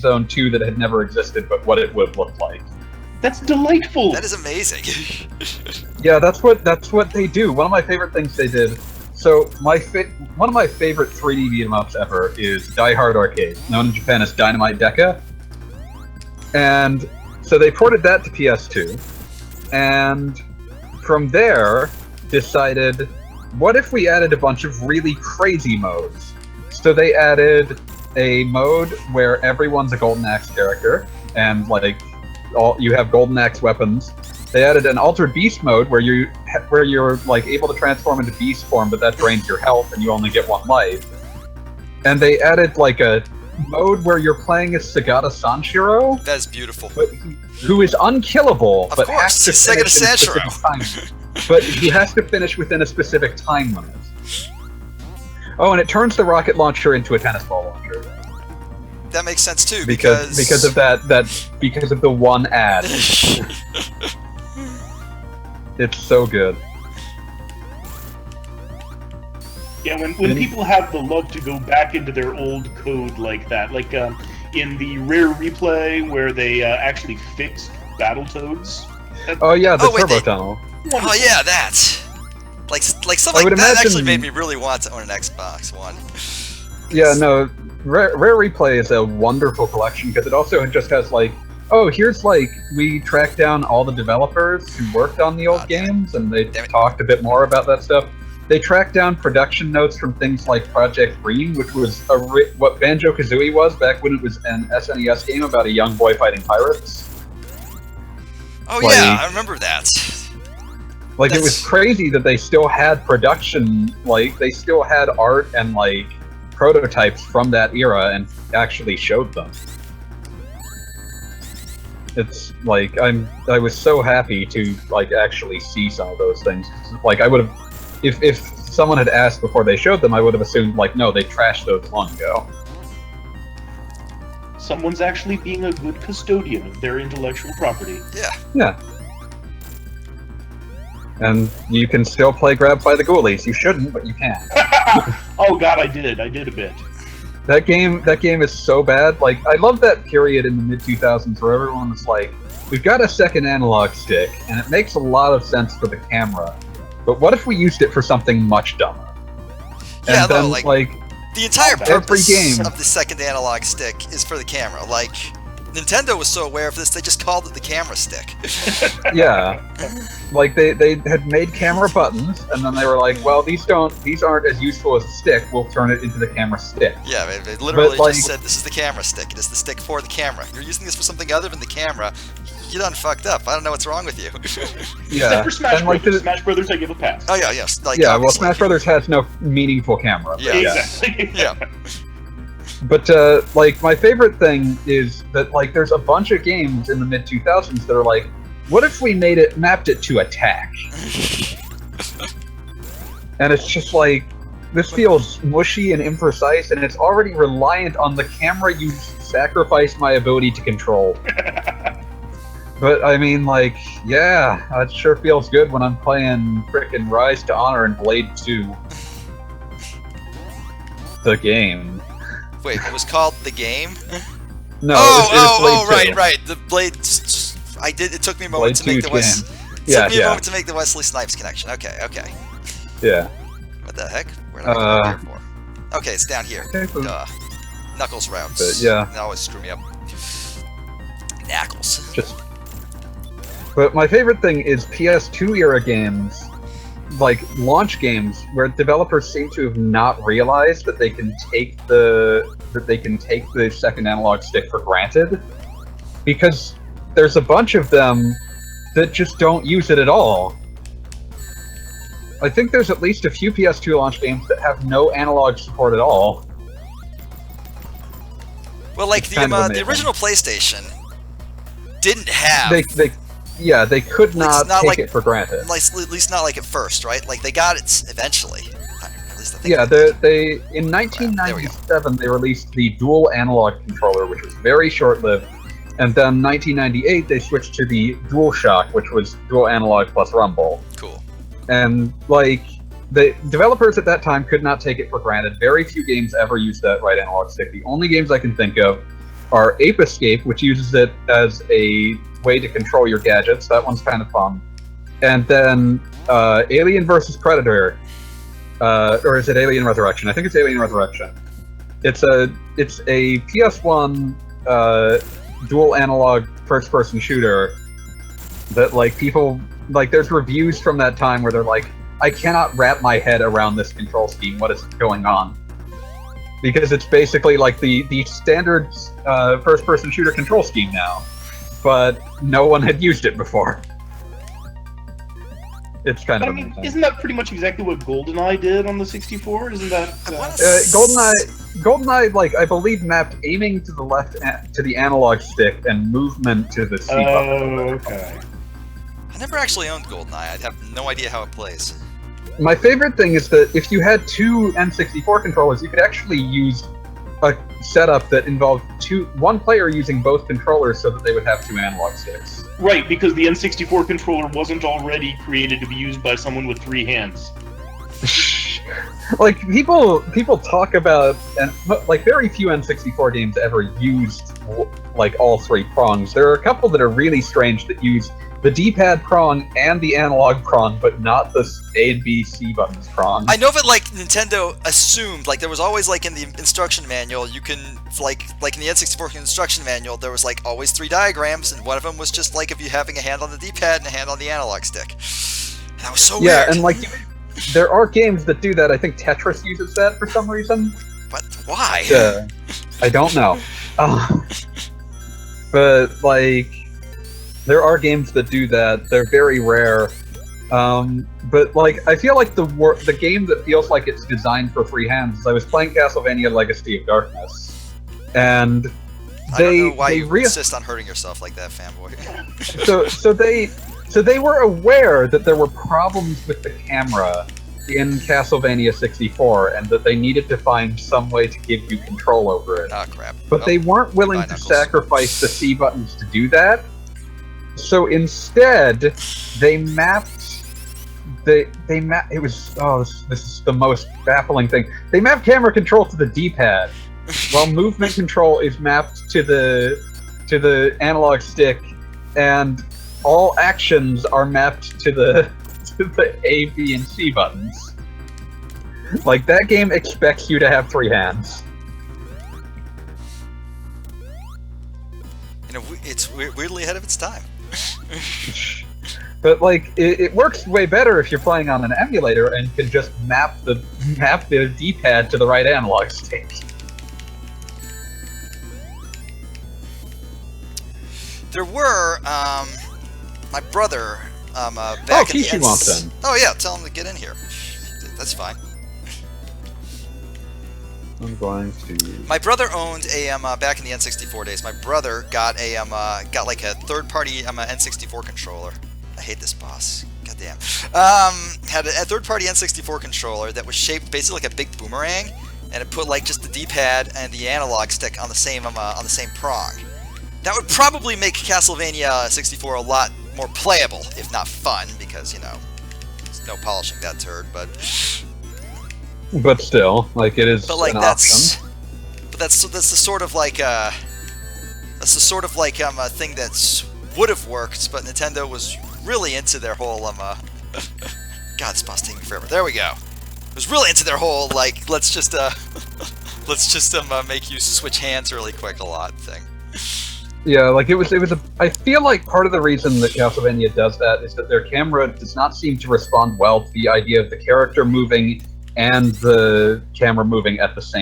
Zone 2 that had never existed, but what it would look like. That's delightful. That is amazing. Yeah, that's what they do. One of my favorite things they did. So one of my favorite 3D beat 'em ups ever is Die Hard Arcade, known in Japan as Dynamite Deca. And so they ported that to PS2, and from there decided, what if we added a bunch of really crazy modes? So they added a mode where everyone's a Golden Axe character, and like you have Golden Axe weapons. They added an Altered Beast mode where you're like able to transform into beast form, but that drains your health and you only get 1 life. And they added like a mode where you're playing as Sagata Sanshiro. That is beautiful. Who is unkillable, Of but course, has to Sagata finish in a specific Sanshiro. time. But he has to finish within a specific time limit. Oh, and it turns the rocket launcher into a tennis ball launcher. That makes sense too, because of because of the one ad. It's so good. Yeah, when people have the love to go back into their old code like that, like in the Rare Replay where they actually fixed Battletoads. Oh yeah, the Turbo they- Tunnel. Oh yeah, that. Like something like that actually made me really want to own an Xbox One. Yeah, no, Rare Replay is a wonderful collection because it also just has like, oh, here's like, we tracked down all the developers who worked on the old games, and they talked a bit more about that stuff. They tracked down production notes from things like Project Green, which was what Banjo-Kazooie was back when it was an SNES game about a young boy fighting pirates. Oh yeah, I remember that. Like, it was crazy that they still had production, like, they still had art and, like, prototypes from that era and actually showed them. It's, like, I was so happy to, like, actually see some of those things. Like, I would have, if someone had asked before they showed them, I would have assumed, like, no, they trashed those long ago. Someone's actually being a good custodian of their intellectual property. Yeah. Yeah. And you can still play Grab by the Ghoulies. You shouldn't, but you can. Oh god, I did a bit. That game is so bad. Like, I love that period in the mid-2000s where everyone was like, we've got a second analog stick, and it makes a lot of sense for the camera, but what if we used it for something much dumber? Yeah, and then, no, like the entire purpose of the second analog stick is for the camera. Like, Nintendo was so aware of this, they just called it the camera stick. Yeah. Like, they had made camera buttons, and then they were like, well, these aren't as useful as a stick, we'll turn it into the camera stick. Yeah, they literally just said, this is the camera stick, it is the stick for the camera. You're using this for something other than the camera, you done fucked up, I don't know what's wrong with you. Yeah. Except for Smash Brothers. Smash Brothers, I give a pass. Oh yeah, yes. Like, yeah, well, Smash Brothers has no meaningful camera. Yeah, exactly. Yeah. But, like, my favorite thing is that, like, there's a bunch of games in the mid-2000s that are like, what if we mapped it to attack? And it's just like, this feels mushy and imprecise, and it's already reliant on the camera you sacrifice my ability to control. But, I mean, like, yeah, it sure feels good when I'm playing frickin' Rise to Honor and Blade 2. The game. Wait, it was called The Game? No, oh, Blade 2. right. The Blade. It took me a moment to make the to make the Wesley Snipes connection. Okay. Yeah. What the heck? Where did I go here for? Okay, it's down here. Okay, cool. Duh. Knuckles routes. But, yeah. They always screw me up. Knuckles. But my favorite thing is PS2 era games, like launch games, where developers seem to have not realized that they can take the second analog stick for granted, because there's a bunch of them that just don't use it at all. I think there's at least a few PS2 launch games that have no analog support at all. Well, like the original PlayStation didn't have. They could not take it for granted. Like, at least not like at first, right? Like, they got it eventually. At least I think. Yeah, they in 1997 they released the dual analog controller, which was very short-lived, and then 1998 they switched to the DualShock, which was dual analog plus rumble. Cool. And like, the developers at that time could not take it for granted. Very few games ever used that right analog stick. The only games I can think of are Ape Escape, which uses it as a way to control your gadgets. That one's kind of fun. And then Alien vs. Predator, or is it Alien Resurrection? I think it's Alien Resurrection. It's a PS1 dual analog first-person shooter that like people like. There's reviews from that time where they're like, I cannot wrap my head around this control scheme. What is going on? Because it's basically like the standard first-person shooter control scheme now, but no one had used it before. It's kind of amazing. Isn't that pretty much exactly what GoldenEye did on the 64? Isn't that GoldenEye, like I believe, mapped aiming to the left to the analog stick and movement to the C button. Oh, okay. I never actually owned GoldenEye. I have no idea how it plays. My favorite thing is that if you had two N64 controllers, you could actually use a setup that involved one player using both controllers so that they would have two analog sticks. Right, because the N64 controller wasn't already created to be used by someone with 3 hands. Like people talk about, and like very few N64 games ever used like all 3 prongs. There are a couple that are really strange that use the D-pad prong and the analog prong, but not the A and B C buttons prong. I know that like Nintendo assumed, like there was always like in the instruction manual, you can like in the N64 instruction manual, there was like always 3 diagrams, and one of them was just like if you're having a hand on the D-pad and a hand on the analog stick. And that was so weird. Yeah, and like there are games that do that. I think Tetris uses that for some reason. But why? I don't know. But like, there are games that do that. They're very rare. But like, I feel like the game that feels like it's designed for 3 hands is I was playing Castlevania Legacy of Darkness, and I don't know why you insist on hurting yourself like that, fanboy. So they were aware that there were problems with the camera in Castlevania 64, and that they needed to find some way to give you control over it. Oh crap! But they weren't willing to sacrifice the C buttons to do that. So instead, they mapped. It was this is the most baffling thing. They mapped camera control to the D-pad, while movement control is mapped to the analog stick, and all actions are mapped to the A, B, and C buttons. Like, that game expects you to have 3 hands. You know, it's weirdly ahead of its time. But like, it works way better if you're playing on an emulator and can just map the D-pad to the right analog stick. There were my brother back in the Kishiwamp then. Oh yeah, tell him to get in here. That's fine. I'm going to. My brother owned a back in the N64 days. My brother got a got like a third-party N64 controller. I hate this boss. Goddamn. Had a third-party N64 controller that was shaped basically like a big boomerang, and it put like just the D-pad and the analog stick on the same prong. That would probably make Castlevania 64 a lot more playable, if not fun, because, you know, there's no polishing that turd, but still, like, it is like, an that's, option. But that's the sort of like, a thing that would have worked, but Nintendo was really into their whole, God, this boss taking me forever. There we go. It was really into their whole, like, let's just make you switch hands really quick a lot thing. Yeah, like it was I feel like part of the reason that Castlevania does that is that their camera does not seem to respond well to the idea of the character moving and the camera moving at the same